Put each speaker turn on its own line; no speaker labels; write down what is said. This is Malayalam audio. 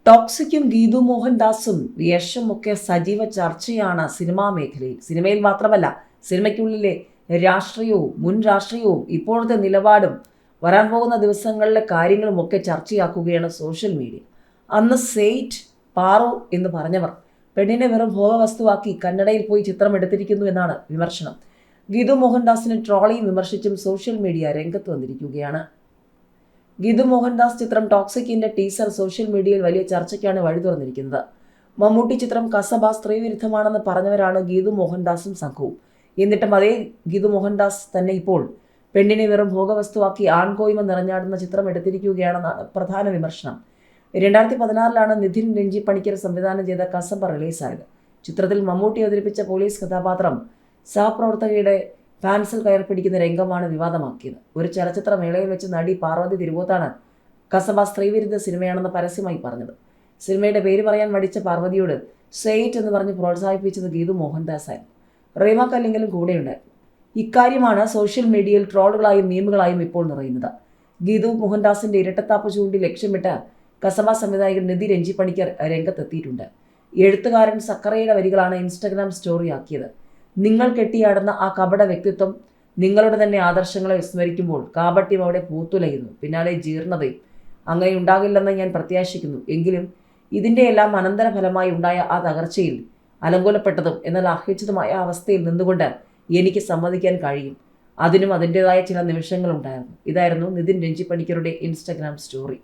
ടോക്സിക്കും ഗീതു മോഹൻദാസും യശുമൊക്കെ സജീവ ചർച്ചയാണ് സിനിമാ മേഖലയിൽ. സിനിമയിൽ മാത്രമല്ല, സിനിമയ്ക്കുള്ളിലെ രാഷ്ട്രീയവും മുൻ രാഷ്ട്രീയവും ഇപ്പോഴത്തെ നിലപാടും വരാൻ പോകുന്ന ദിവസങ്ങളിലെ കാര്യങ്ങളും ഒക്കെ ചർച്ചയാക്കുകയാണ് സോഷ്യൽ മീഡിയ. അന്ന് സെയ്റ്റ് പാറു എന്ന് പറഞ്ഞവർ പെണ്ണിനെ വെറും ഭോഗവസ്തുവാക്കി കന്നഡയിൽ പോയി ചിത്രം എടുത്തിരിക്കുന്നു എന്നാണ് വിമർശനം. ഗീതു മോഹൻദാസിനെ ട്രോളിയും വിമർശിച്ചും സോഷ്യൽ മീഡിയ രംഗത്ത് വന്നിരിക്കുകയാണ്. ഗീതു മോഹൻദാസ് ചിത്രം ടോക്സിക്കിന്റെ ടീസർ സോഷ്യൽ മീഡിയയിൽ വലിയ ചർച്ചയ്ക്കാണ് വഴി തുറന്നിരിക്കുന്നത്. മമ്മൂട്ടി ചിത്രം കസബ സ്ത്രീവിരുദ്ധമാണെന്ന് പറഞ്ഞവരാണ് ഗീതു മോഹൻദാസും സംഘവും. എന്നിട്ടും അതേ ഗീതു മോഹൻദാസ് തന്നെ ഇപ്പോൾ പെണ്ണിനെ വെറും ഭോഗവസ്തുവാക്കി ആൺകോയ്മ നിറഞ്ഞാടുന്ന ചിത്രം എടുത്തിരിക്കുകയാണെന്നാണ് പ്രധാന വിമർശനം. 2016 നിതിൻ രഞ്ജി പണിക്കർ സംവിധാനം ചെയ്ത കസബ റിലീസായത്. ചിത്രത്തിൽ മമ്മൂട്ടി അവതരിപ്പിച്ച പോലീസ് കഥാപാത്രം സഹപ്രവർത്തകയുടെ ഫാൻസിൽ കയർ പിടിക്കുന്ന രംഗമാണ് വിവാദമാക്കിയത്. ഒരു ചലച്ചിത്ര മേളയിൽ വെച്ച് നടി പാർവതി തിരുവോത്താണ് കസബ സ്ത്രീവിരുദ്ധ സിനിമയാണെന്ന് പരസ്യമായി പറഞ്ഞത്. സിനിമയുടെ പേര് പറയാൻ മടിച്ച പാർവതിയോട് സെയ്റ്റ് എന്ന് പറഞ്ഞ് പ്രോത്സാഹിപ്പിച്ചത് ഗീതു മോഹൻദാസായിരുന്നു. റീമ കല്ലിങ്കലും കൂടെയുണ്ടായിരുന്നു. ഇക്കാര്യമാണ് സോഷ്യൽ മീഡിയയിൽ ട്രോളുകളായും മീമുകളായും ഇപ്പോൾ നിറയുന്നത്. ഗീതു മോഹൻദാസിന്റെ ഇരട്ടത്താപ്പ് ചൂണ്ടി ലക്ഷ്യമിട്ട് കസബ സംവിധായകൻ നിതിൻ രഞ്ജി പണിക്കർ രംഗത്തെത്തിയിട്ടുണ്ട്. എഴുത്തുകാരൻ സക്കറയുടെ വരികളാണ് ഇൻസ്റ്റഗ്രാം സ്റ്റോറിയാക്കിയത്. നിങ്ങൾ കെട്ടിയാടുന്ന ആ കപട വ്യക്തിത്വം നിങ്ങളുടെ തന്നെ ആദർശങ്ങളെ വിസ്മരിക്കുമ്പോൾ കാപട്യം അവിടെ പൂത്തുലയുന്നു, പിന്നാലെ ജീർണതയും. അങ്ങനെ ഉണ്ടാകില്ലെന്ന് ഞാൻ പ്രത്യാശിക്കുന്നു. എങ്കിലും ഇതിൻ്റെ എല്ലാം അനന്തരഫലമായി ഉണ്ടായ ആ തകർച്ചയിൽ അലങ്കോലപ്പെട്ടതും എന്നാൽ അർഹിച്ചതുമായ അവസ്ഥയിൽ നിന്നുകൊണ്ട് എനിക്ക് സമ്മതിക്കാൻ കഴിയും. അതിനും അതിൻ്റെതായ ചില നിമിഷങ്ങളുണ്ടായിരുന്നു. ഇതായിരുന്നു നിതിൻ രഞ്ജി പണിക്കരുടെ ഇൻസ്റ്റഗ്രാം സ്റ്റോറി.